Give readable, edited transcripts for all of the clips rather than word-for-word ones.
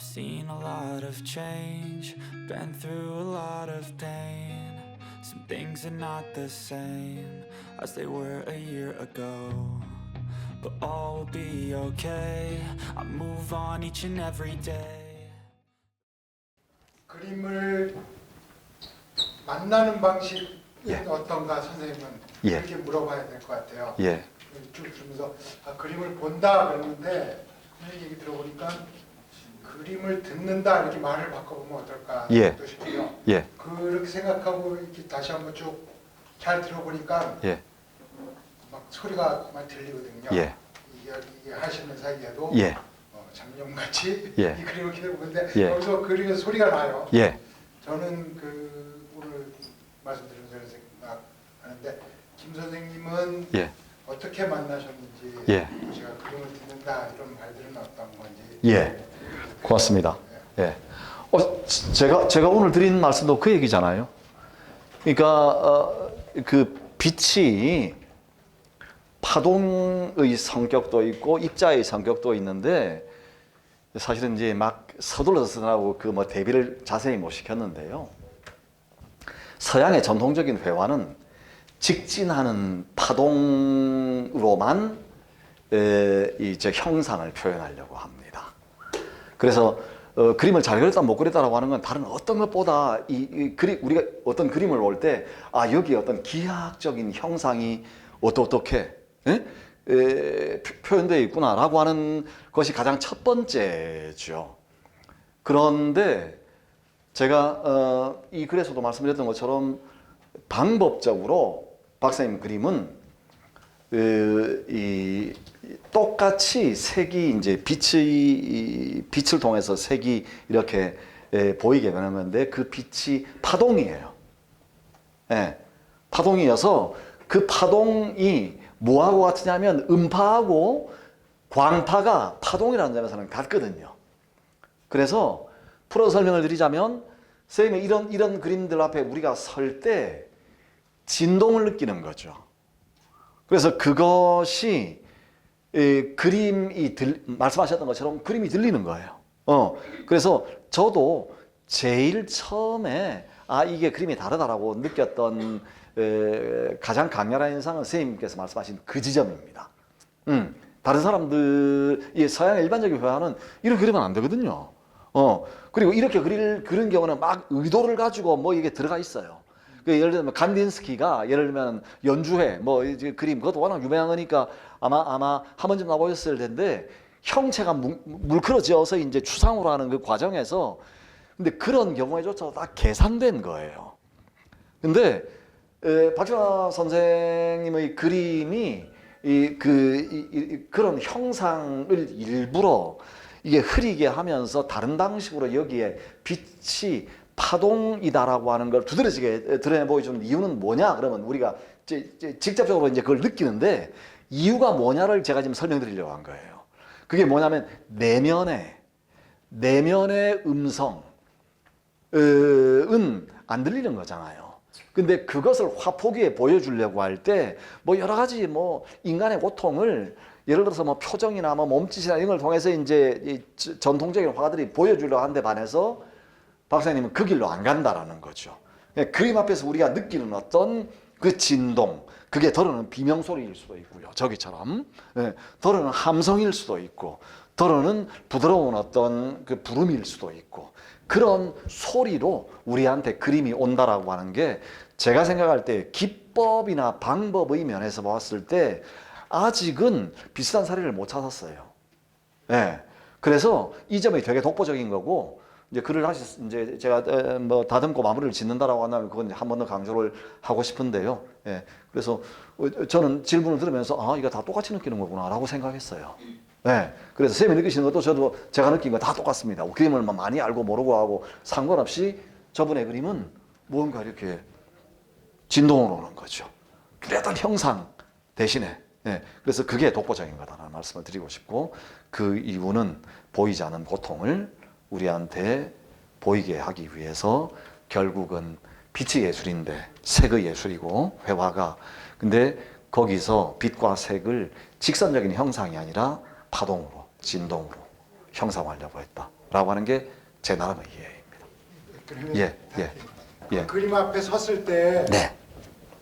seen a lot of change, been through a lot of pain. Some things are not the same as they were a year ago, but all will be okay. I move on each and every day. 그림을 만나는 방식은 예. 어떤가 선생님은 예. 그렇게 물어봐야 될 것 같아요. 예. 쭉 들으면서 그림을 본다 그랬는데 선생님 얘기 들어보니까 그림을 듣는다 이렇게 말을 바꿔보면 어떨까 예. 싶고요. 예. 그렇게 생각하고 이렇게 다시 한번 쭉 잘 들어보니까 예. 막 소리가 막 들리거든요. 예. 이게 하시는 사이에도 예. 장룡같이 예. 이 그림을 기다리는데 예. 거기서 그림에 소리가 나요. 예. 저는 오늘 말씀드린 생각 하는데 김 선생님은 예. 어떻게 만나셨는지 예. 제가 그림을 듣는다 이런 말들은 어떤 건지 예. 고맙습니다. 예. 제가 오늘 드린 말씀도 그 얘기잖아요. 그러니까 그 빛이 파동의 성격도 있고 입자의 성격도 있는데 사실은 이제 막 서둘러서 쓰라고 그 뭐 대비를 자세히 못 시켰는데요. 서양의 전통적인 회화는 직진하는 파동으로만 이제 형상을 표현하려고 합니다. 그래서 그림을 잘 그렸다 못 그렸다라고 하는 건 다른 어떤 것보다 우리가 어떤 그림을 볼 때 여기 어떤 기하학적인 형상이 어떻게 표현되어 있구나라고 하는 것이 가장 첫 번째죠. 그런데 제가 이 글에서도 말씀드렸던 것처럼 방법적으로 박사님 그림은 똑같이 색이 이제 빛을 통해서 색이 이렇게 보이게 되는데 그 빛이 파동이에요. 예, 파동이어서 그 파동이 뭐하고 같으냐면 음파하고 광파가 파동이라는 점에서는 같거든요. 그래서 풀어 설명을 드리자면 선생님의 이런 그림들 앞에 우리가 설 때 진동을 느끼는 거죠. 그래서 그것이 그림이 말씀하셨던 것처럼 그림이 들리는 거예요. 그래서 저도 제일 처음에 이게 그림이 다르다라고 느꼈던 가장 강렬한 인상은 선생님께서 말씀하신 그 지점입니다. 다른 사람들, 서양의 일반적인 회화는 이렇게 그리면 안 되거든요. 그리고 이렇게 그런 경우는 막 의도를 가지고 뭐 이게 들어가 있어요. 예를 들면 간딘스키가 예를 들면 연주회 뭐 이제 그림 그것도 워낙 유명한 거니까 아마 한 번쯤 나보셨을 텐데 형체가 물크러지어서 이제 추상으로 하는 그 과정에서 근데 그런 경우에조차도 다 계산된 거예요. 근데 박준하 선생님의 그림이 그런 형상을 일부러 이게 흐리게 하면서 다른 방식으로 여기에 빛이 파동이다라고 하는 걸 두드러지게 드러내 보여주는 이유는 뭐냐? 그러면 우리가 직접적으로 이제 그걸 느끼는데 이유가 뭐냐를 제가 지금 설명드리려고 한 거예요. 그게 뭐냐면 내면의 음성은 안 들리는 거잖아요. 근데 그것을 화폭위에 보여주려고 할 때 뭐 여러 가지 뭐 인간의 고통을 예를 들어서 뭐 표정이나 뭐 몸짓이나 이런 걸 통해서 이제 전통적인 화가들이 보여주려 하는데 반해서 박사님은 그 길로 안 간다라는 거죠. 그림 앞에서 우리가 느끼는 어떤 그 진동, 그게 더러는 비명소리일 수도 있고요. 저기처럼. 더러는 함성일 수도 있고, 더러는 부드러운 어떤 그 부름일 수도 있고, 그런 소리로 우리한테 그림이 온다라고 하는 게 제가 생각할 때 기법이나 방법의 면에서 봤을 때 아직은 비슷한 사례를 못 찾았어요. 그래서 이 점이 되게 독보적인 거고, 이제 글을 다시 이제 제가 뭐 다듬고 마무리를 짓는다라고 한다면 그건 한 번 더 강조를 하고 싶은데요. 그래서 저는 질문을 들으면서 이거 다 똑같이 느끼는 거구나라고 생각했어요. 그래서 선생님이 느끼시는 것도 저도 제가 느낀 거 다 똑같습니다. 그림을 많이 알고 모르고 하고 상관없이 저분의 그림은 뭔가 이렇게 진동을 오는 거죠. 뚜렷한 형상 대신에. 그래서 그게 독보적인 거다라는 말씀을 드리고 싶고 그 이유는 보이지 않는 고통을 우리한테 보이게 하기 위해서 결국은 빛이 예술인데 색의 예술이고 회화가 근데 거기서 빛과 색을 직선적인 형상이 아니라 파동으로 진동으로 형상화하려고 했다. 라고 하는 게 제 나름의 이해입니다. 그러면 예. 그림 앞에 섰을 때 네.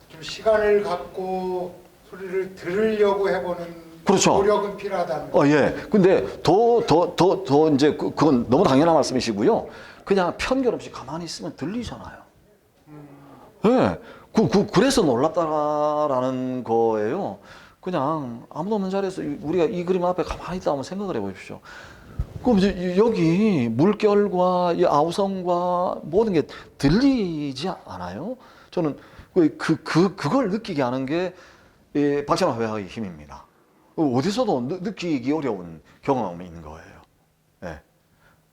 좀 시간을 갖고 소리를 들으려고 해보는 그렇죠. 노력은 필요하다는 거예요. 예. 근데 더 이제 그건 너무 당연한 말씀이시고요. 그냥 편견 없이 가만히 있으면 들리잖아요. 예. 그래서 놀랍다라는 거예요. 그냥 아무도 없는 자리에서 우리가 이 그림 앞에 가만히 있다 한번 생각을 해 보십시오. 그럼 이제 여기 물결과 이 아우성과 모든 게 들리지 않아요? 저는 그걸 느끼게 하는 게 박찬호 회화의 힘입니다. 어디서도 느끼기 어려운 경험인 거예요. 예.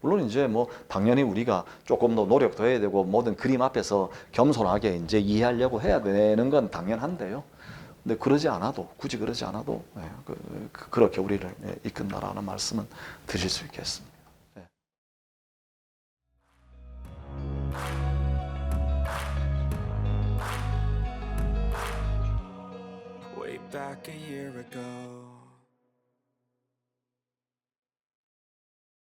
물론 이제 뭐 당연히 우리가 조금 더 노력도 해야 되고 모든 그림 앞에서 겸손하게 이제 이해하려고 해야 되는 건 당연한데요. 근데 그러지 않아도 굳이 그러지 않아도 그렇게 우리를 이끈다라는 말씀은 드릴 수 있겠습니다. 예. Way back a year ago,